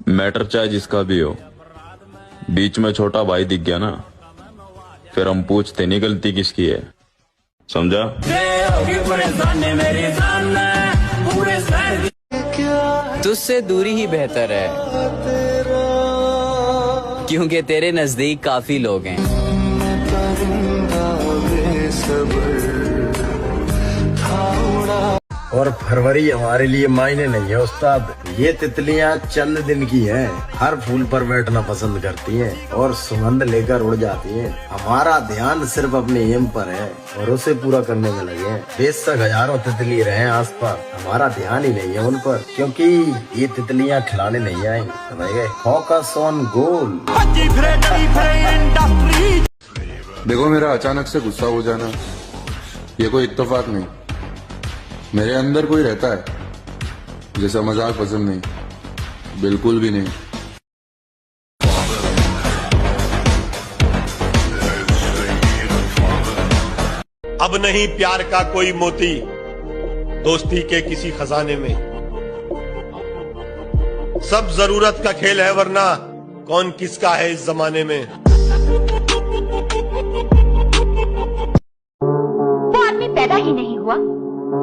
Matter चाहे जिसका भी हो, बीच में छोटा भाई दिख गया ना, फिर हम पूछते नहीं गलती किसकी है। समझा? तुझसे दूरी ही बेहतर है, क्योंकि तेरे नजदीक काफी लोग हैं। और फरवरी हमारे लिए मायने नहीं है उस्ताद। ये तितलियां चंद दिन की हैं, हर फूल पर बैठना पसंद करती हैं और सुगंध लेकर उड़ जाती हैं। हमारा ध्यान सिर्फ अपने एम पर है और उसे पूरा करने में लगे हैं। बेशक हजारों तितली रहे आसपास, हमारा ध्यान ही नहीं है उन पर, क्योंकि ये तितलियां खिलाने नहीं आई। समझ गए? Focus on goal. देखो, मेरा अचानक से गुस्सा हो जाना ये कोई इत्तेफाक नहीं। मेरे अंदर कोई रहता है जैसा मजाक पसंद नहीं, बिल्कुल भी नहीं। अब नहीं प्यार का कोई मोती दोस्ती के किसी खजाने में। सब जरूरत का खेल है, वरना कौन किसका है इस जमाने में। वो आदमी पैदा ही नहीं हुआ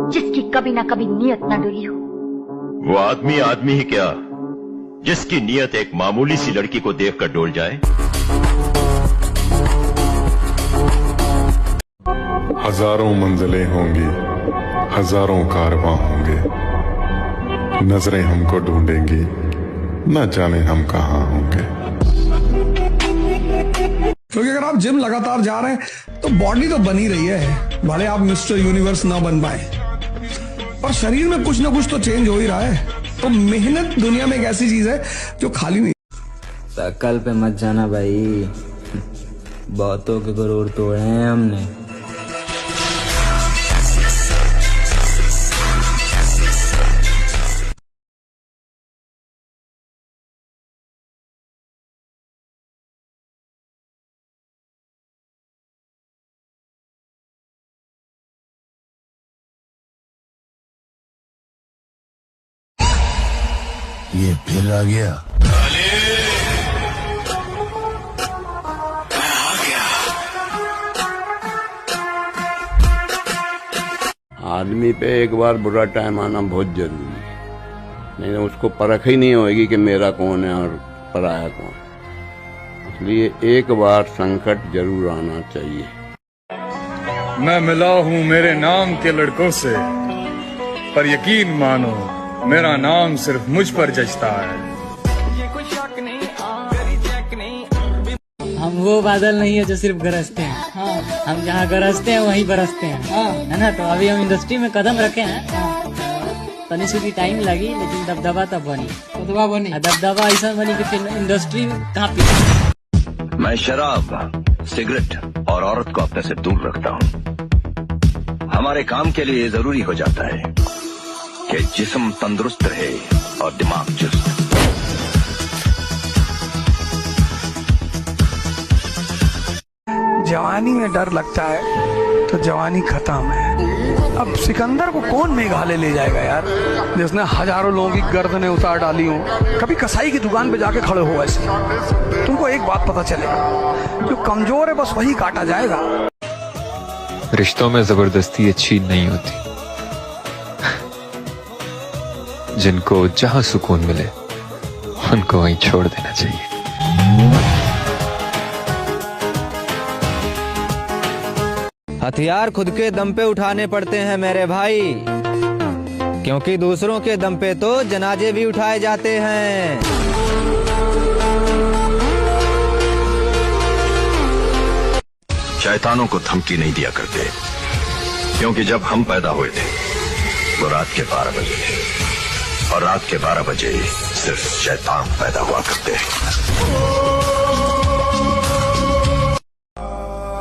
जिसकी कभी ना कभी नीयत न डुली हो। वो आदमी आदमी ही क्या, जिसकी नीयत एक मामूली सी लड़की को देखकर डोल जाए। हजारों मंजिलें होंगी, हजारों कारवां होंगे, नजरें हमको ढूंढेंगी, न जाने हम कहाँ होंगे। क्योंकि अगर आप जिम लगातार जा रहे हैं तो बॉडी तो बनी रही है, भले आप मिस्टर यूनिवर्स ना बन पाए, पर शरीर में कुछ ना कुछ तो चेंज हो ही रहा है। तो मेहनत दुनिया में एक ऐसी चीज है जो खाली नहीं। शक्ल पे मत जाना भाई, बहुतों के गुरूर तोड़े हैं हमने। ये फिर आ गया। आदमी पे एक बार बुरा टाइम आना बहुत जरूरी है, नहीं तो उसको परख ही नहीं होगी कि मेरा कौन है और पराया कौन। इसलिए एक बार संकट जरूर आना चाहिए। मैं मिला हूँ मेरे नाम के लड़कों से, पर यकीन मानो मेरा नाम सिर्फ मुझ पर जचता है। हम वो बादल नहीं है जो सिर्फ गरजते हैं, हम जहाँ गरजते हैं वहीं बरसते हैं, है ना। तो अभी हम इंडस्ट्री में कदम रखे हैं, तनी सी टाइम लगी, लेकिन दबदबा तब बनी, दबदबा ऐसा बनी कि फिर इंडस्ट्री कहाँ पी। मैं शराब, सिगरेट और औरत को अपने से दूर रखता हूँ। हमारे काम के लिए जरूरी हो जाता है कि जिस्म तंदुरुस्त रहे और दिमाग चुस्त। जवानी में डर लगता है तो जवानी खत्म है। अब सिकंदर को कौन मेघालय ले जाएगा यार, जिसने हजारों लोगों की गर्दनें उतार डाली हो। कभी कसाई की दुकान पे जाके खड़े हो ऐसे, तुमको एक बात पता चलेगा, जो कमजोर है बस वही काटा जाएगा। रिश्तों में जबरदस्ती अच्छी नहीं होती। जिनको जहां सुकून मिले उनको वहीं छोड़ देना चाहिए। हथियार खुद के दम पे उठाने पड़ते हैं मेरे भाई, क्योंकि दूसरों के दम पे तो जनाजे भी उठाए जाते हैं। शैतानों को धमकी नहीं दिया करते, क्योंकि जब हम पैदा हुए थे वो रात के 12 बजे थे, और रात के 12 बजे सिर्फ शैतान पैदा हुआ करते हैं।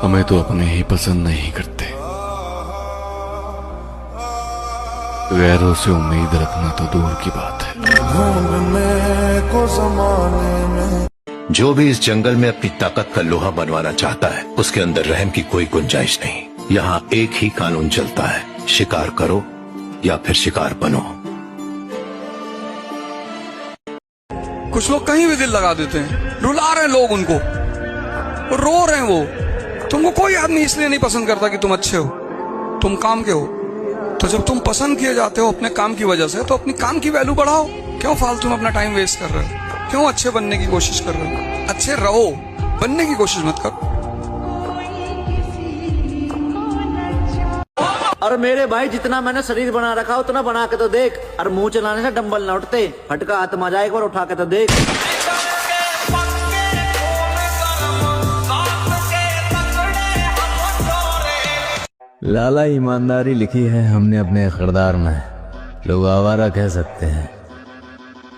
हमें तो अपने ही पसंद नहीं करते, गैरों से उम्मीद रखना तो दूर की बात है। जो भी इस जंगल में अपनी ताकत का लोहा बनवाना चाहता है, उसके अंदर रहम की कोई गुंजाइश नहीं। यहाँ एक ही कानून चलता है, शिकार करो या फिर शिकार बनो। कुछ लोग कहीं भी दिल लगा देते हैं, रुला रहे हैं लोग उनको, रो रहे हैं वो। तुमको कोई आदमी इसलिए नहीं पसंद करता कि तुम अच्छे हो, तुम काम के हो। तो जब तुम पसंद किए जाते हो अपने काम की वजह से, तो अपनी काम की वैल्यू बढ़ाओ। क्यों फालतू में अपना टाइम वेस्ट कर रहे हो? क्यों अच्छे बनने की कोशिश कर रहे हो? अच्छे रहो, बनने की कोशिश मत करो। और मेरे भाई जितना मैंने शरीर बना रखा उतना बना के तो देख। और मुंह चलाने से डंबल ना उठते, फटका हाथ मजा एक बार उठा के तो देख। लाला ईमानदारी लिखी है हमने अपने किरदार में। लोग आवारा कह सकते हैं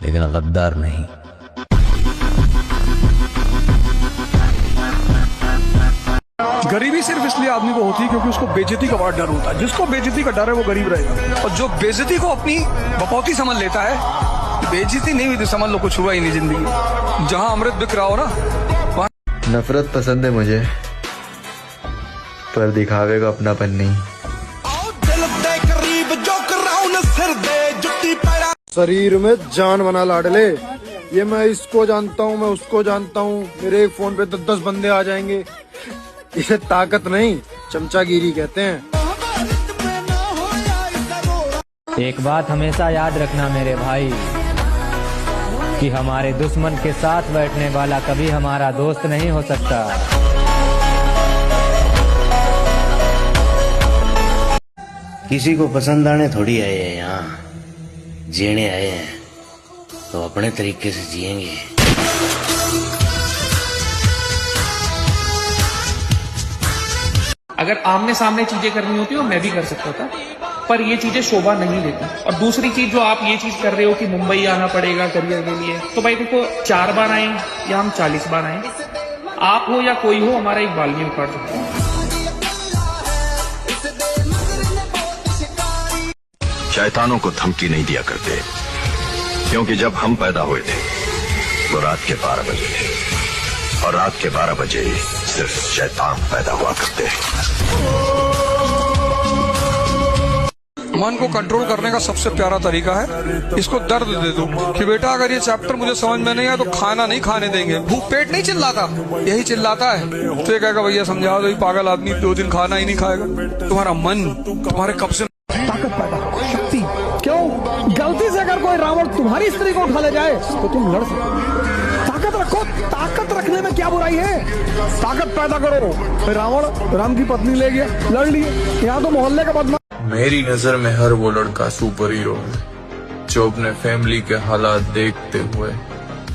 लेकिन गद्दार नहीं। गरीबी सिर्फ इसलिए आदमी को होती है क्योंकि उसको बेइज्जती का बड़ा डर होता है। जिसको बेइज्जती का डर है वो गरीब रहेगा, और जो बेइज्जती को अपनी बपौती समझ लेता है, बेइज्जती नहीं हुई तो समझ लो कुछ हुआ ही नहीं जिंदगी। जहां अमृत बिक रहा हो ना, नफरत पसंद है मुझे, पर दिखावे का अपनापन नहीं। शरीर में जान बना लाडले, ये मैं इसको जानता हूँ, मैं उसको जानता हूँ, मेरे एक फोन पे 10 बंदे आ जाएंगे। इसे ताकत नहीं चमचागिरी कहते हैं। एक बात हमेशा याद रखना मेरे भाई, कि हमारे दुश्मन के साथ बैठने वाला कभी हमारा दोस्त नहीं हो सकता। किसी को पसंद आने थोड़ी आए हैं, यहाँ जीने आए हैं, तो अपने तरीके से जिएंगे। अगर आमने सामने चीजें करनी होती हो मैं भी कर सकता था, पर ये चीजें शोभा नहीं देती। और दूसरी चीज जो आप ये चीज कर रहे हो कि मुंबई आना पड़ेगा करियर के लिए, तो भाई देखो 4 बार आए या हम 40 बार आए, आप हो या कोई हो, हमारा एक बाल नहीं उखाड़ सकता। शैतानों को धमकी नहीं दिया करते, क्योंकि जब हम पैदा हुए थे वो रात के 12 बजे थे, और रात के 12 बजे सिर्फ शैतान पैदा हुआ करते हैं। मन को कंट्रोल करने का सबसे प्यारा तरीका है इसको दर्द दे दो कि बेटा अगर ये चैप्टर मुझे समझ में नहीं आया तो खाना नहीं खाने देंगे। भूख पेट नहीं चिल्लाता, यही चिल्लाता है। तो ये कहेगा भैया समझाओ, तो पागल आदमी 2 दिन खाना ही नहीं खाएगा। तुम्हारा मन तुम्हारे कब्जे ताकत पैदा हो, शक्ति। क्यों? गलती से अगर कोई रावण तुम्हारी स्त्री को उठा ले जाए तो तुम लड़ सको। ताकत रखो, ताकत रखने में क्या बुराई है? ताकत पैदा करो। रावण राम की पत्नी ले गया, लड़ लिए। यहाँ तो मोहल्ले का बदमाश। मेरी नजर में हर वो लड़का सुपर हीरो है जो अपने फैमिली के हालात देखते हुए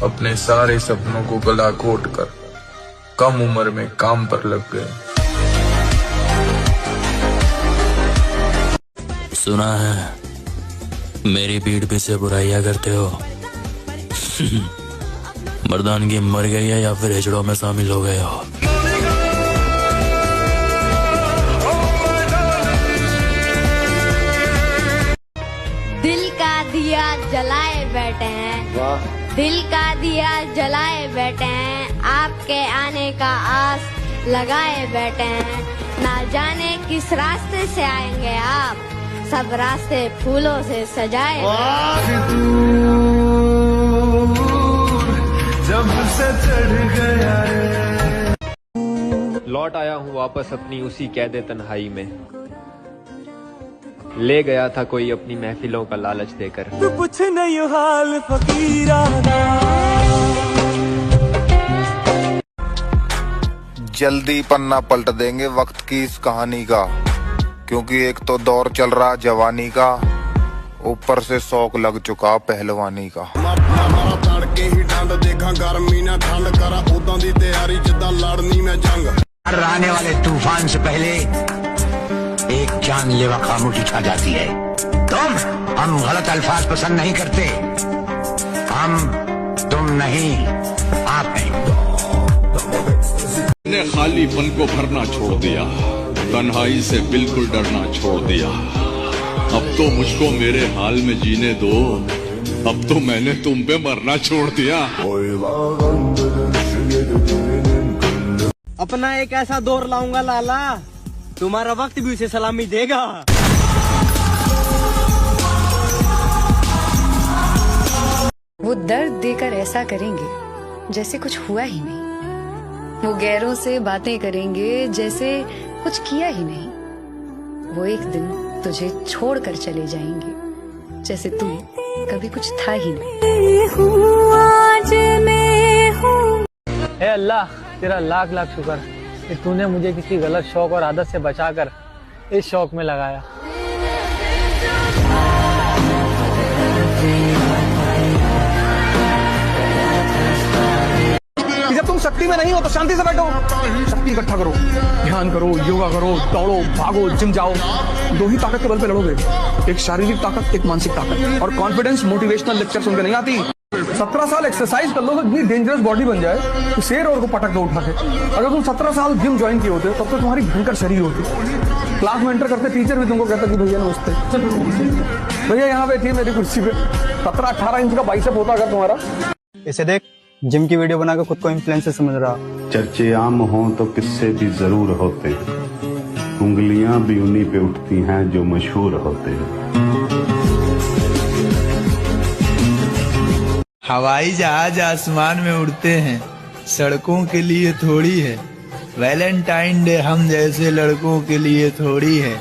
अपने सारे सपनों को गला घोट कर कम उम्र में काम पर लग गए। सुना है मेरी पीठ पीछे बुराइयां करते हो। मर्दानगी मर गई है या फिर हिजड़ों में शामिल हो गए हो? दिल का दिया जलाए बैठे हैं, वाह। दिल का दिया जलाए बैठे हैं, आपके आने का आस लगाए बैठे हैं। ना जाने किस रास्ते से आएंगे आप, सब रास्ते फूलों से सजाए। जब से चढ़ गया लौट आया हूँ वापस अपनी उसी कैदे तन्हाई में। ले गया था कोई अपनी महफिलों का लालच देकर। तू पूछ नहीं हाल फकीरा जल्दी पन्ना पलट देंगे वक्त की इस कहानी का, क्योंकि एक तो दौर चल रहा जवानी का, ऊपर से शौक लग चुका पहलवानी का। तड़के ही ठंड देखा गर्मी ना ठंड करा उदा दी तैयारी जिदा लड़नी में जंग। आने वाले तूफान से पहले एक जानलेवा खामोशी छा जाती है। हम गलत अल्फाज पसंद नहीं करते, हम तुम नहीं आप हैं। ने खालीपन को भरना छोड़ दिया, तन्हाई से बिल्कुल डरना छोड़ दिया। अब तो मुझको मेरे हाल में जीने दो, अब तो मैंने तुम पे मरना छोड़ दिया। अपना एक ऐसा दौर लाऊंगा लाला, तुम्हारा वक्त भी उसे सलामी देगा। वो दर्द देकर ऐसा करेंगे जैसे कुछ हुआ ही नहीं। वो गैरों से बातें करेंगे जैसे कुछ किया ही नहीं। वो एक दिन तुझे छोड़कर चले जाएंगे जैसे तू कभी कुछ था ही नहीं। हे अल्लाह, तेरा लाख लाख शुक्र कि तूने मुझे किसी गलत शौक और आदत से बचाकर इस शौक में लगाया। जब तुम शक्ति में नहीं हो तो शांति से बैठो, शक्ति इकट्ठा करो, ध्यान करो, योगा करो, दौड़ो, भागो, जिम जाओ। दो ही ताकत के बल पे लड़ोगे, एक शारीरिक ताकत, एक मानसिक ताकत। और कॉन्फिडेंस मोटिवेशनल लेक्चर सुनकर नहीं आती। 17 साल एक्सरसाइज कर लो तो इतनी डेंजरस बॉडी बन जाए कि शेर और को पटक दो उठा के। अगर तुम 17 साल जिम ज्वाइन किए होते तब तो तुम्हारी भयंकर शरीर होती। क्लास में एंटर करते टीचर भी तुमको कहता कि भैया नमस्ते, भैया यहाँ बैठिए मेरी कुर्सी पे। 17-18 इंच का बाइसेप होता अगर तुम्हारा। इसे देख, जिम की वीडियो बनाकर खुद को इन्फ्लुएंसर समझ रहा। चर्चे आम हों तो किस्से भी जरूर होते हैं, उंगलियां भी उन्हीं पे उठती हैं जो मशहूर होते हैं। हवाई जहाज आसमान में उड़ते हैं, सड़कों के लिए थोड़ी है। वैलेंटाइन डे हम जैसे लड़कों के लिए थोड़ी है।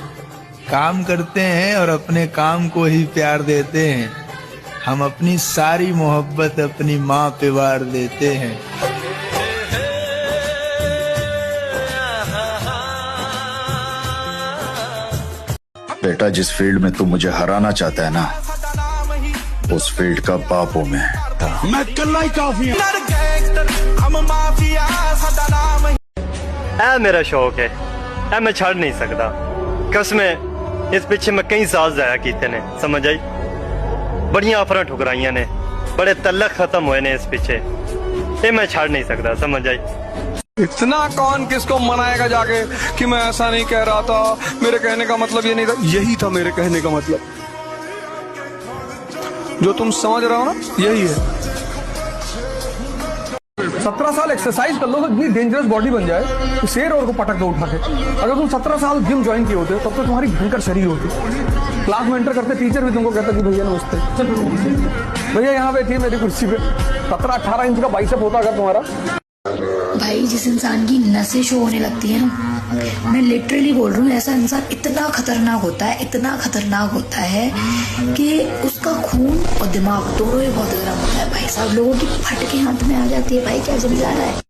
काम करते हैं और अपने काम को ही प्यार देते हैं। हम अपनी सारी मोहब्बत अपनी माँ पे वार देते हैं। बेटा, जिस फील्ड में तू मुझे हराना चाहता है ना, उस फील्ड का बाप हूं मैं कल्ला ही काफी हूं। ऐ मेरा शौक है, ऐ मैं छड़ नहीं सकता। कसमें इस पीछे मैं कई साल जाया कीते ने, समझ आई। बड़िया ऑफर ठुकराइया ने, बड़े तल्लक खत्म हुए ने इस पीछे। ये मैं छड़ नहीं सकता, समझ आई। इतना कौन किसको मनाएगा जाके कि मैं ऐसा नहीं कह रहा था, मेरे कहने का मतलब ये नहीं था। यही था मेरे कहने का मतलब, जो तुम समझ रहे हो ना, यही है। 17 साल एक्सरसाइज कर लो तो इतनी डेंजरस बॉडी बन जाए कि शेर और को पटक दो उठा के। अगर तुम 17 साल जिम ज्वाइन किए होते तब तो तुम्हारी भयंकर शरीर होती। क्लास में एंटर करते टीचर भी तुमको कहता कि भैया नमस्ते, भैया यहाँ बैठिए मेरी कुर्सी पे। 17-18 इंच का बाइसेप होता अगर तुम्हारा। भाई, जिस इंसान की नसें शो होने लगती है ना, मैं लिटरली बोल रही हूँ, ऐसा इंसान इतना खतरनाक होता है, इतना खतरनाक होता है कि उसका खून और दिमाग दोनों ही बहुत गर्म होता है। भाई साहब, लोगों की फटके हाथ में आ जाती है। भाई क्या समझा रहा है?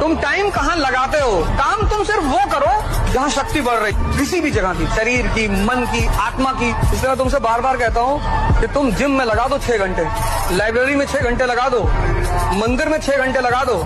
तुम टाइम कहाँ लगाते हो? काम तुम सिर्फ वो करो जहाँ शक्ति बढ़ रही, किसी भी जगह की, शरीर की, मन की, आत्मा की। इसलिए मैं तुमसे बार बार कहता हूँ कि तुम जिम में लगा दो 6 घंटे, लाइब्रेरी में 6 घंटे लगा दो, मंदिर में 6 घंटे लगा दो,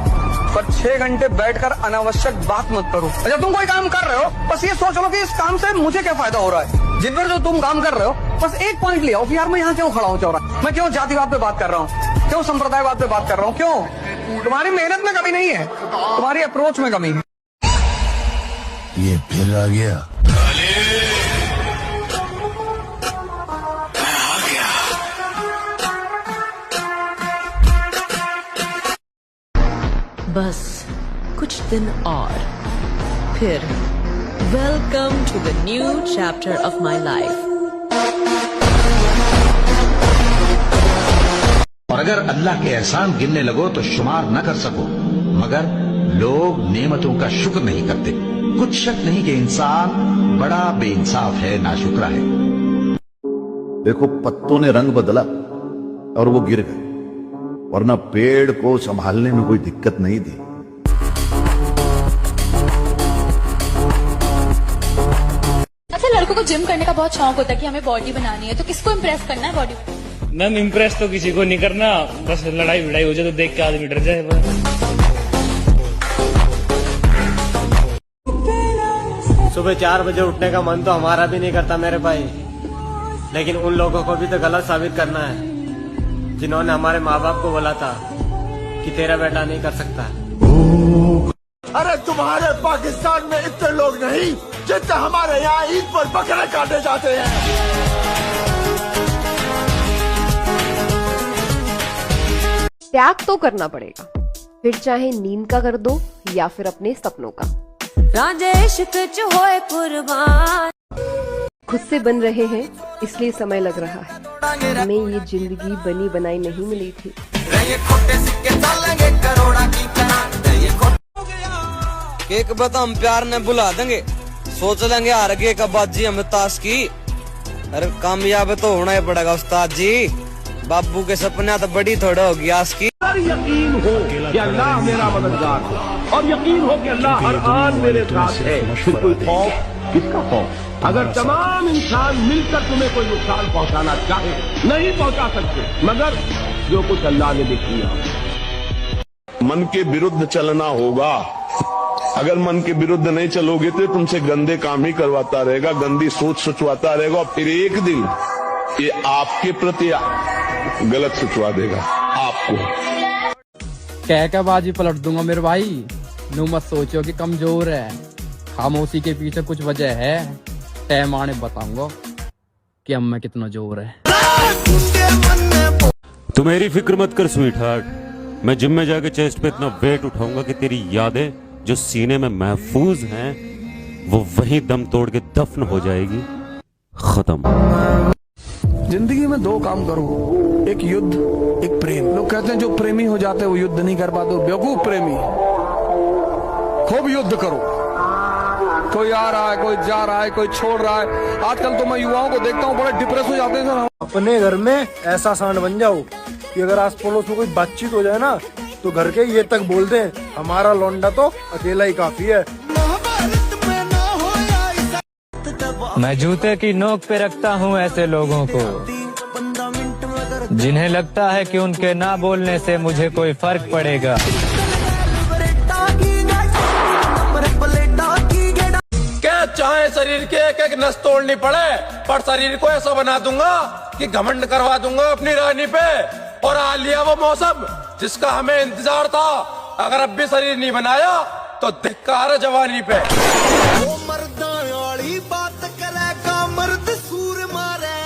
पर 6 घंटे बैठकर अनावश्यक बात मत करो। जब तुम कोई काम कर रहे हो, बस ये सोच लो कि इस काम से मुझे क्या फायदा हो रहा है। जिन पर जो तुम काम कर रहे हो, बस एक पॉइंट लिया हो कि यार मैं यहाँ क्यों खड़ा हूँ चौराहे, मैं क्यों जातिवाद पे बात कर रहा हूँ, क्यों संप्रदायवाद पे बात कर रहा हूँ, क्यों? तुम्हारी मेहनत में कमी नहीं है, तुम्हारी अप्रोच में कमी है। ये फिर आ गया। बस कुछ दिन और फिर welcome to the new chapter of my life. और अगर अल्लाह के एहसान गिनने लगो तो शुमार न कर सको, मगर लोग नेमतों का शुक्र नहीं करते। कुछ शक नहीं कि इंसान बड़ा बेइंसाफ है, नाशुक्रा है। देखो, पत्तों ने रंग बदला और वो गिर गए, वरना पेड़ को संभालने में कोई दिक्कत नहीं थी। अच्छा, लड़कों को जिम करने का बहुत शौक होता है कि हमें बॉडी बनानी है, तो किसको इम्प्रेस करना है बॉडी? मैम, इम्प्रेस तो किसी को नहीं करना, बस लड़ाई भिड़ाई हो जाए तो देख के आदमी डर जाए बस। सुबह 4 बजे उठने का मन तो हमारा भी नहीं करता मेरे भाई, लेकिन उन लोगों को भी तो गलत साबित करना है जिन्होंने हमारे माँ बाप को बोला था कि तेरा बेटा नहीं कर सकता। अरे तुम्हारे पाकिस्तान में इतने लोग नहीं जितने हमारे यहाँ ईद पर बकरे काटे जाते हैं। त्याग तो करना पड़ेगा, फिर चाहे नींद का कर दो या फिर अपने सपनों का। राजेश कुछ होए कुर्बान। खुद से बन रहे हैं इसलिए समय लग रहा है, हमें ये जिंदगी बनी बनाई नहीं मिली थी। केक बता हम प्यार ने बुला देंगे, सोच लेंगे हार गए का बाजी हमें ताश की। अरे कामयाब तो होना ही पड़ेगा उस्ताद जी, बाबू के सपना तो बड़ी थोड़ा होगी आज की। यकीन हो कि अल्लाह मेरा मददगार है और यकीन हो कि अल्लाह हर आन मेरे साथ है, फिर कोई खौफ किसका खौफ? अगर तमाम इंसान मिलकर तुम्हें कोई नुकसान पहुंचाना चाहे नहीं पहुंचा सकते, मगर जो कुछ अल्लाह ने लिख दिया। मन के विरुद्ध चलना होगा। अगर मन के विरुद्ध नहीं चलोगे तो तुमसे गंदे काम ही करवाता रहेगा, गंदी सोच सोचवाता रहेगा, और फिर एक दिन ये आपके प्रति गलत सोचवा देगा आपको। कह बाजी पलट दूंगा मेरे भाई, नू मत सोचो कि कमजोर है, खामोशी के पीछे कुछ वजह है। टाइम आने बताऊंगा कि हम में कितना जोर है। तू मेरी फिक्र मत कर स्वीट हार्ट, मैं जिम में जाके चेस्ट पे इतना वेट उठाऊंगा कि तेरी यादें जो सीने में महफूज हैं वो वहीं दम तोड़ के दफन हो जाएगी, खत्म। जिंदगी में दो काम करो, एक युद्ध एक प्रेम। लोग कहते हैं जो प्रेमी हो जाते हैं वो युद्ध नहीं कर पाते, बेवकूफ प्रेमी। खूब युद्ध करो, कोई आ रहा है, कोई जा रहा है, कोई छोड़ रहा है। आजकल तो मैं युवाओं को देखता हूँ बड़े डिप्रेस हो जाते हैं सर। अपने घर में ऐसा सांड बन जाओ कि अगर आस पड़ोस में कोई बातचीत हो जाए ना तो घर के ये तक बोल दें हमारा लौंडा तो अकेला ही काफी है। मैं जूते की नोक पे रखता हूँ ऐसे लोगों को जिन्हें लगता है कि उनके ना बोलने से मुझे कोई फर्क पड़ेगा। क्या चाहे शरीर के एक एक नस तोड़नी पड़े, पर शरीर को ऐसा बना दूंगा कि घमंड करवा दूंगा अपनी रानी पे। और आ लिया वो मौसम जिसका हमें इंतजार था, अगर अब भी शरीर नहीं बनाया तो धिक्कार है जवानी पे। वो मर्दा वाली बात करेगा मर्द सूर मारे,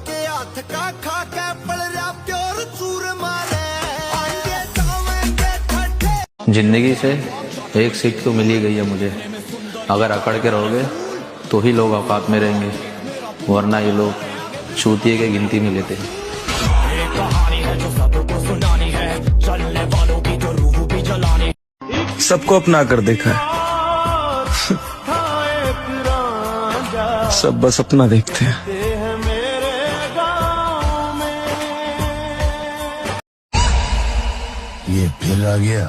के हाथ का खा के पड़ जा प्योर सूर मारे। जिंदगी से एक सीख तो मिल ही गई है मुझे, अगर अकड़ के रहोगे तो ही लोग औकात में रहेंगे, वरना ये लोग चूतिए के गिनती में लेते हैं। सबको अपना कर देखा है, सब बस अपना देखते हैं। ये फिर आ गया।